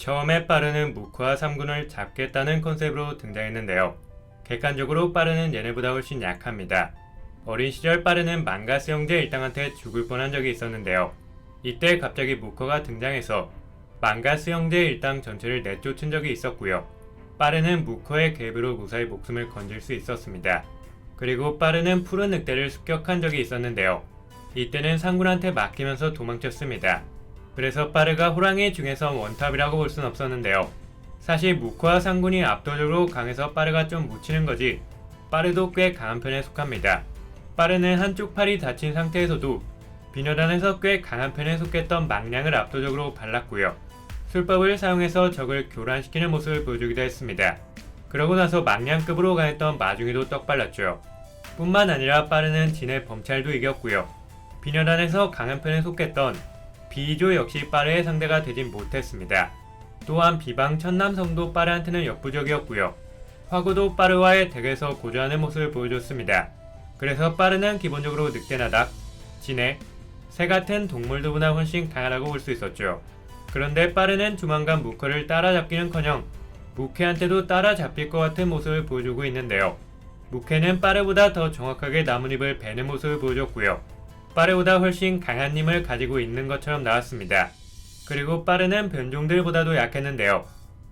처음에 빠르는 무크와 3군을 잡겠다는 컨셉으로 등장했는데요. 객관적으로 빠르는 얘네보다 훨씬 약합니다. 어린 시절 빠르는 망가스 형제 일당한테 죽을 뻔한 적이 있었는데요. 이때 갑자기 무커가 등장해서 망가스 형제 일당 전체를 내쫓은 적이 있었고요. 빠르는 무커의 갭으로 무사히 목숨을 건질 수 있었습니다. 그리고 빠르는 푸른 늑대를 습격한 적이 있었는데요. 이때는 상군한테 맡기면서 도망쳤습니다. 그래서 빠르가 호랑이 중에서 원탑이라고 볼 순 없었는데요. 사실 무커와 상군이 압도적으로 강해서 빠르가 좀 묻히는 거지 빠르도 꽤 강한 편에 속합니다. 빠르는 한쪽 팔이 다친 상태에서도 비녀단에서 꽤 강한 편에 속했던 망량을 압도적으로 발랐고요. 술법을 사용해서 적을 교란시키는 모습을 보여주기도 했습니다. 그러고 나서 망량급으로 강했던 마중이도 떡발랐죠. 뿐만 아니라 빠르는 진의 범찰도 이겼고요. 비녀단에서 강한 편에 속했던 비조 역시 빠르의 상대가 되진 못했습니다. 또한 비방 천남성도 빠르한테는 역부족이었고요. 화구도 빠르와의 덱에서 고조하는 모습을 보여줬습니다. 그래서 빠르는 기본적으로 늑대나닥, 진해, 새 같은 동물들보다 훨씬 강하다고 볼 수 있었죠. 그런데 빠르는 조만간 무커를 따라잡기는커녕 무케한테도 따라잡힐 것 같은 모습을 보여주고 있는데요. 무케는 빠르보다 더 정확하게 나뭇잎을 베는 모습을 보여줬고요. 빠르보다 훨씬 강한 힘을 가지고 있는 것처럼 나왔습니다. 그리고 빠르는 변종들보다도 약했는데요.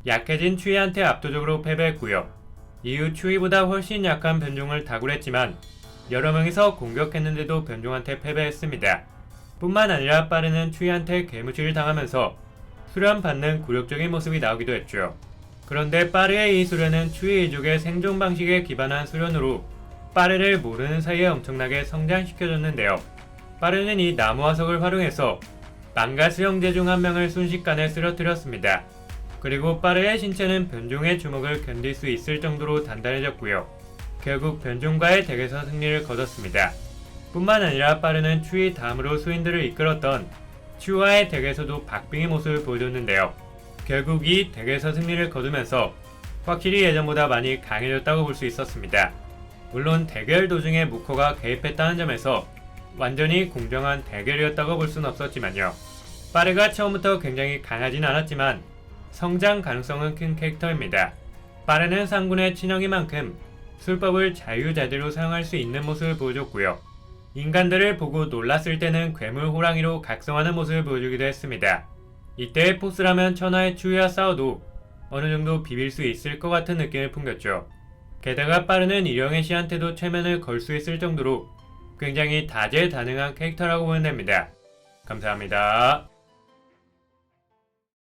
약해진 추이한테 압도적으로 패배했고요. 이후 추이보다 훨씬 약한 변종을 다굴했지만 여러 명이서 공격했는데도 변종한테 패배했습니다. 뿐만 아니라 빠르는 추이한테 개무치를 당하면서 수련받는 굴욕적인 모습이 나오기도 했죠. 그런데 빠르의 이 수련은 추이 이족의 생존 방식에 기반한 수련으로 빠르를 모르는 사이에 엄청나게 성장시켜줬는데요. 빠르는 이 나무화석을 활용해서 망가스 형제 중 한 명을 순식간에 쓰러뜨렸습니다. 그리고 빠르의 신체는 변종의 주먹을 견딜 수 있을 정도로 단단해졌고요. 결국 변종과의 덱에서 승리를 거뒀습니다. 뿐만 아니라 빠르는 추이 다음으로 수인들을 이끌었던 추와의 덱에서도 박빙의 모습을 보여줬는데요. 결국 이 덱에서 승리를 거두면서 확실히 예전보다 많이 강해졌다고 볼 수 있었습니다. 물론 대결 도중에 무커가 개입했다는 점에서 완전히 공정한 대결이었다고 볼 순 없었지만요. 빠르가 처음부터 굉장히 강하진 않았지만 성장 가능성은 큰 캐릭터입니다. 빠르는 상군의 친형인 만큼 술법을 자유자재로 사용할 수 있는 모습을 보여줬고요. 인간들을 보고 놀랐을 때는 괴물 호랑이로 각성하는 모습을 보여주기도 했습니다. 이때의 포스라면 천하의 추위와 싸워도 어느정도 비빌 수 있을 것 같은 느낌을 풍겼죠. 게다가 빠르는 일영의 씨한테도 최면을 걸 수 있을 정도로 굉장히 다재다능한 캐릭터라고 보면 됩니다. 감사합니다.